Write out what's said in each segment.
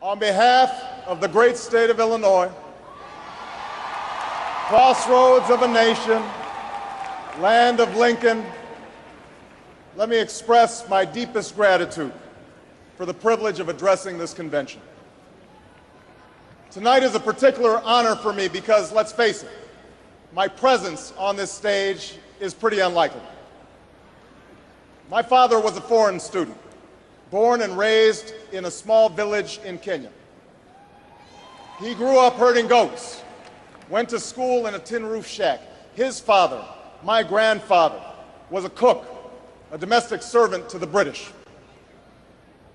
On behalf of the great state of Illinois, crossroads of a nation, land of Lincoln, let me express my deepest gratitude for the privilege of addressing this convention. Tonight is a particular honor for me because, let's face it, my presence on this stage is pretty unlikely. My father was a foreign student, born and raised in a small village in Kenya. He grew up herding goats, went to school in a tin roof shack. His father, my grandfather, was a cook, a domestic servant to the British.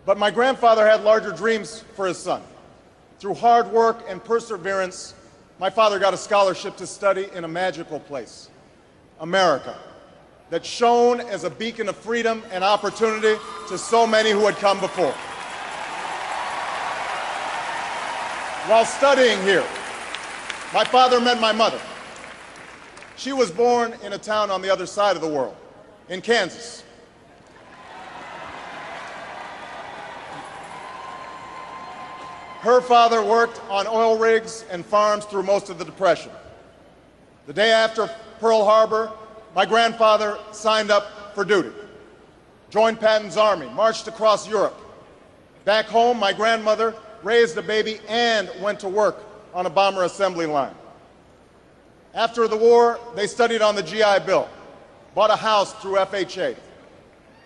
But my grandfather had larger dreams for his son. Through hard work and perseverance, my father got a scholarship to study in a magical place, America, that shone as a beacon of freedom and opportunity to so many who had come before. While studying here, my father met my mother. She was born in a town on the other side of the world, in Kansas. Her father worked on oil rigs and farms through most of the Depression. The day after Pearl Harbor, my grandfather signed up for duty, joined Patton's army, marched across Europe. Back home, my grandmother raised a baby and went to work on a bomber assembly line. After the war, they studied on the GI Bill, bought a house through FHA,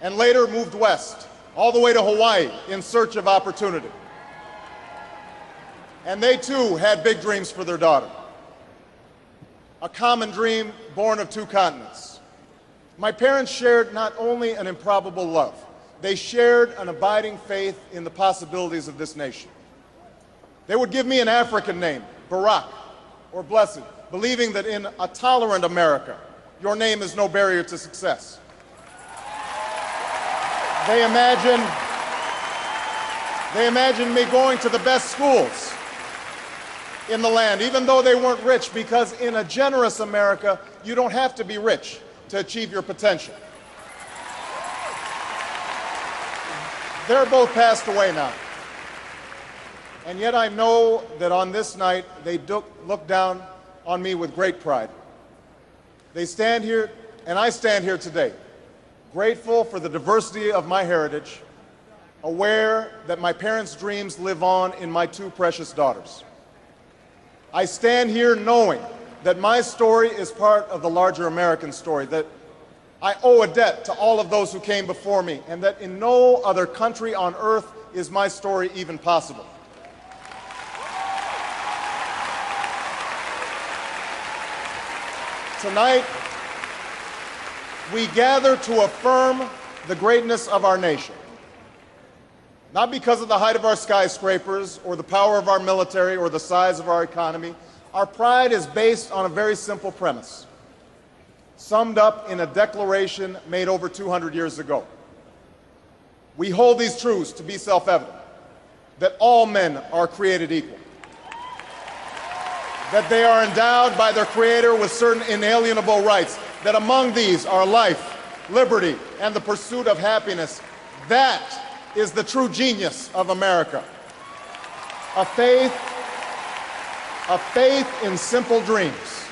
and later moved west, all the way to Hawaii in search of opportunity. And they too had big dreams for their daughter. A common dream born of two continents. My parents shared not only an improbable love, they shared an abiding faith in the possibilities of this nation. They would give me an African name, Barak, or Blessed, believing that in a tolerant America, your name is no barrier to success. They imagined me going to the best schools in the land, even though they weren't rich, because in a generous America, you don't have to be rich to achieve your potential. They're both passed away now. And yet I know that on this night, they look down on me with great pride. They stand here, and I stand here today, grateful for the diversity of my heritage, aware that my parents' dreams live on in my two precious daughters. I stand here knowing that my story is part of the larger American story, that I owe a debt to all of those who came before me, and that in no other country on earth is my story even possible. Tonight, we gather to affirm the greatness of our nation. Not because of the height of our skyscrapers, or the power of our military, or the size of our economy. Our pride is based on a very simple premise, summed up in a declaration made over 200 years ago. We hold these truths to be self-evident, that all men are created equal, that they are endowed by their Creator with certain inalienable rights, that among these are life, liberty, and the pursuit of happiness. That is the true genius of America. A faith in simple dreams,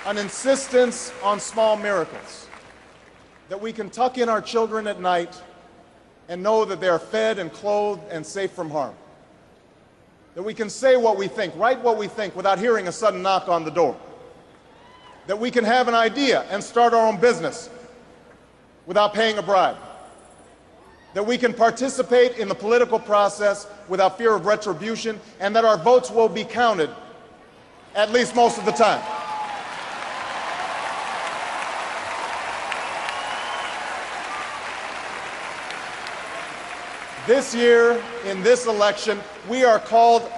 an insistence on small miracles, that we can tuck in our children at night and know that they are fed and clothed and safe from harm, that we can say what we think, write what we think without hearing a sudden knock on the door, that we can have an idea and start our own business without paying a bribe, that we can participate in the political process without fear of retribution, and that our votes will be counted, at least most of the time. This year, in this election, we are called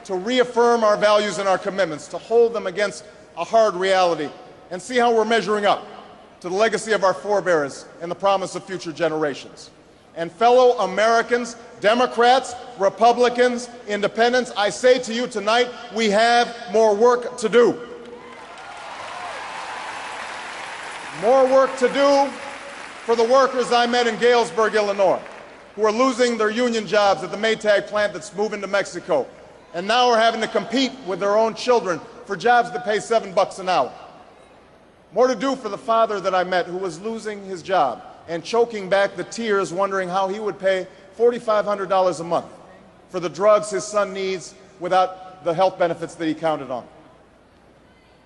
to reaffirm our values and our commitments, to hold them against a hard reality, and see how we're measuring up to the legacy of our forebears and the promise of future generations. And fellow Americans, Democrats, Republicans, Independents, I say to you tonight, we have more work to do. More work to do for the workers I met in Galesburg, Illinois, who are losing their union jobs at the Maytag plant that's moving to Mexico, and now are having to compete with their own children for jobs that pay $7 an hour. More to do for the father that I met who was losing his job and choking back the tears wondering how he would pay $4,500 a month for the drugs his son needs without the health benefits that he counted on.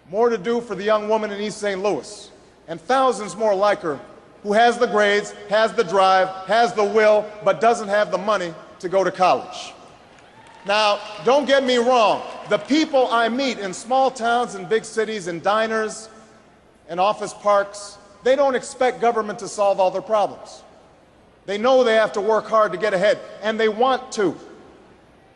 More to do for the young woman in East St. Louis, and thousands more like her, who has the grades, has the drive, has the will, but doesn't have the money to go to college. Now, don't get me wrong. The people I meet in small towns and big cities, in diners and office parks, they don't expect government to solve all their problems. They know they have to work hard to get ahead, and they want to.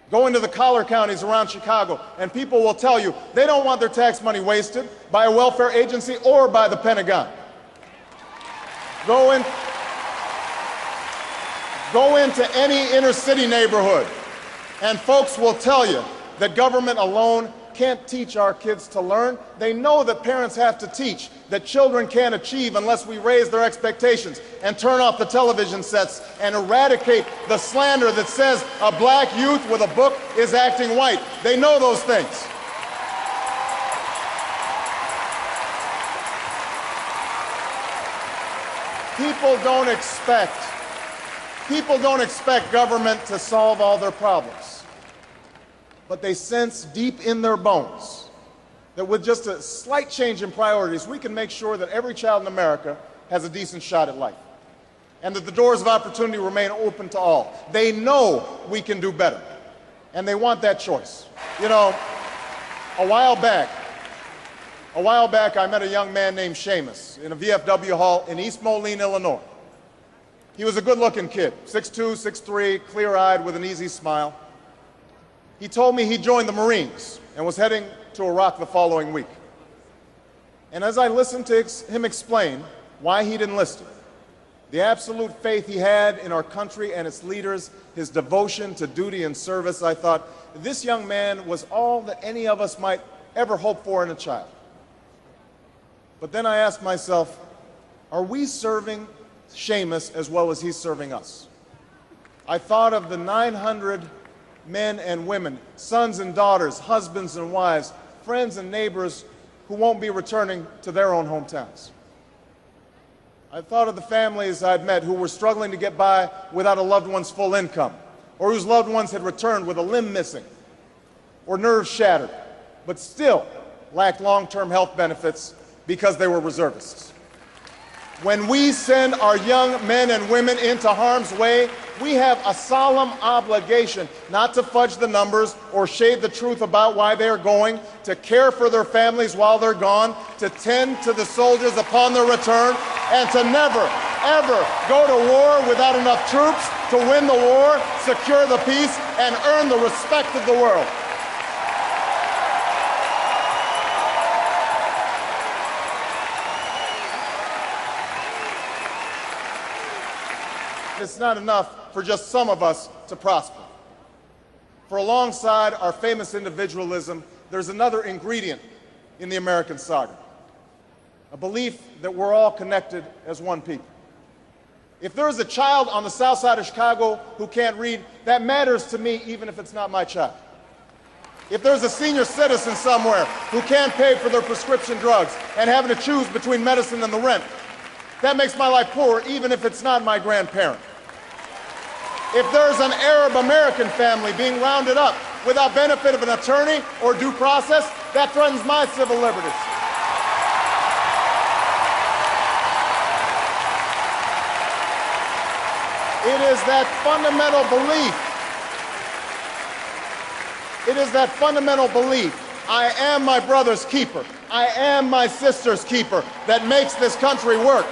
Go into the collar counties around Chicago, and people will tell you they don't want their tax money wasted by a welfare agency or by the Pentagon. Go into any inner city neighborhood, and folks will tell you that government alone can't teach our kids to learn. They know that parents have to teach, that children can't achieve unless we raise their expectations and turn off the television sets and eradicate the slander that says a black youth with a book is acting white. They know those things. People don't expect government to solve all their problems, but they sense deep in their bones that with just a slight change in priorities, we can make sure that every child in America has a decent shot at life, and that the doors of opportunity remain open to all. They know we can do better, and they want that choice. You know, a while back, I met a young man named Seamus in a VFW hall in East Moline, Illinois. He was a good-looking kid, 6'2", 6'3", clear-eyed with an easy smile. He told me he joined the Marines and was heading to Iraq the following week. And as I listened to him explain why he'd enlisted, the absolute faith he had in our country and its leaders, his devotion to duty and service, I thought, this young man was all that any of us might ever hope for in a child. But then I asked myself, are we serving Seamus as well as he's serving us? I thought of the 900 men and women, sons and daughters, husbands and wives, friends and neighbors who won't be returning to their own hometowns. I thought of the families I'd met who were struggling to get by without a loved one's full income, or whose loved ones had returned with a limb missing or nerves shattered, but still lacked long-term health benefits because they were reservists. When we send our young men and women into harm's way, we have a solemn obligation not to fudge the numbers or shade the truth about why they're going, to care for their families while they're gone, to tend to the soldiers upon their return, and to never, ever go to war without enough troops to win the war, secure the peace, and earn the respect of the world. It's not enough for just some of us to prosper. For alongside our famous individualism, there's another ingredient in the American saga, a belief that we're all connected as one people. If there's a child on the south side of Chicago who can't read, that matters to me even if it's not my child. If there's a senior citizen somewhere who can't pay for their prescription drugs and having to choose between medicine and the rent, that makes my life poor even if it's not my grandparent. If there's an Arab American family being rounded up without benefit of an attorney or due process, that threatens my civil liberties. It is that fundamental belief. It is that fundamental belief, I am my brother's keeper, I am my sister's keeper, that makes this country work.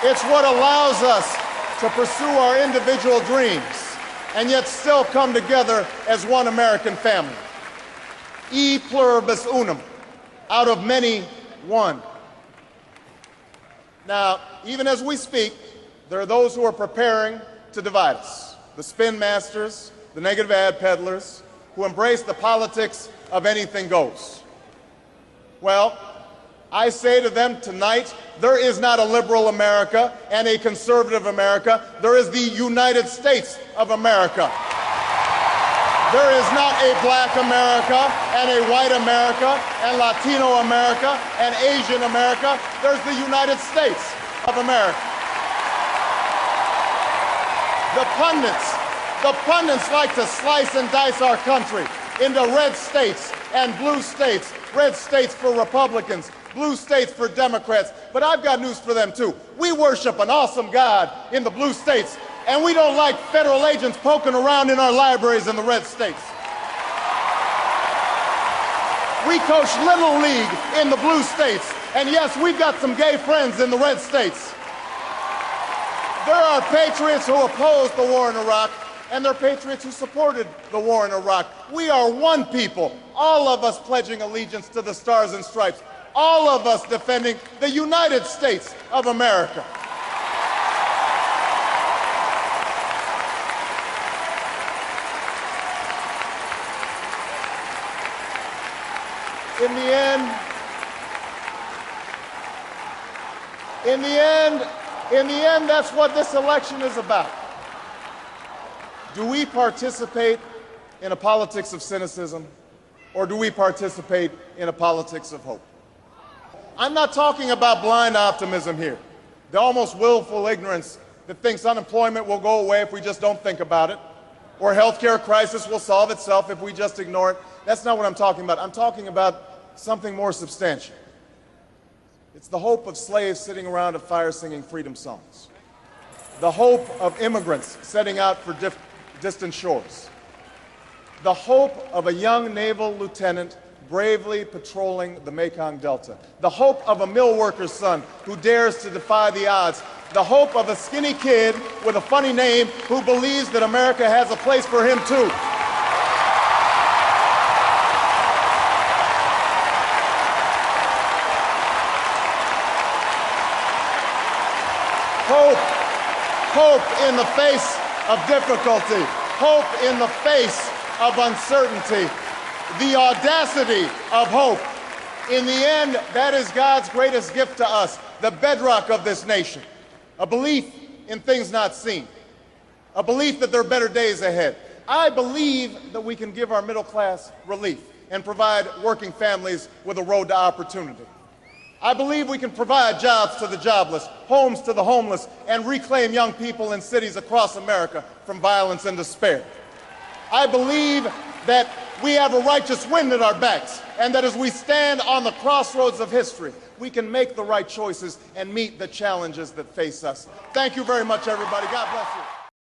It's what allows us to pursue our individual dreams and yet still come together as one American family. E pluribus unum, out of many, one. Now, even as we speak, there are those who are preparing to divide us. The spin masters, the negative ad peddlers, who embrace the politics of anything goes. Well, I say to them tonight, there is not a liberal America and a conservative America. There is the United States of America. There is not a black America and a white America and Latino America and Asian America. There's the United States of America. The pundits like to slice and dice our country into red states and blue states. Red states for Republicans, blue states for Democrats. But I've got news for them too. We worship an awesome God in the blue states, and we don't like federal agents poking around in our libraries in the red states. We coach Little League in the blue states, and yes, we've got some gay friends in the red states. There are patriots who opposed the war in Iraq, and there are patriots who supported the war in Iraq. We are one people, all of us pledging allegiance to the Stars and Stripes, all of us defending the United States of America. In the end, that's what this election is about. Do we participate in a politics of cynicism, or do we participate in a politics of hope? I'm not talking about blind optimism here, the almost willful ignorance that thinks unemployment will go away if we just don't think about it, or healthcare crisis will solve itself if we just ignore it. That's not what I'm talking about. I'm talking about something more substantial. It's the hope of slaves sitting around a fire singing freedom songs. The hope of immigrants setting out for distant shores. The hope of a young naval lieutenant bravely patrolling the Mekong Delta. The hope of a mill worker's son who dares to defy the odds. The hope of a skinny kid with a funny name who believes that America has a place for him too. Hope in the face of difficulty, hope in the face of uncertainty, the audacity of hope. In the end, that is God's greatest gift to us, the bedrock of this nation, a belief in things not seen, a belief that there are better days ahead. I believe that we can give our middle class relief and provide working families with a road to opportunity. I believe we can provide jobs to the jobless, homes to the homeless, and reclaim young people in cities across America from violence and despair. I believe that we have a righteous wind at our backs, and that as we stand on the crossroads of history, we can make the right choices and meet the challenges that face us. Thank you very much, everybody. God bless you.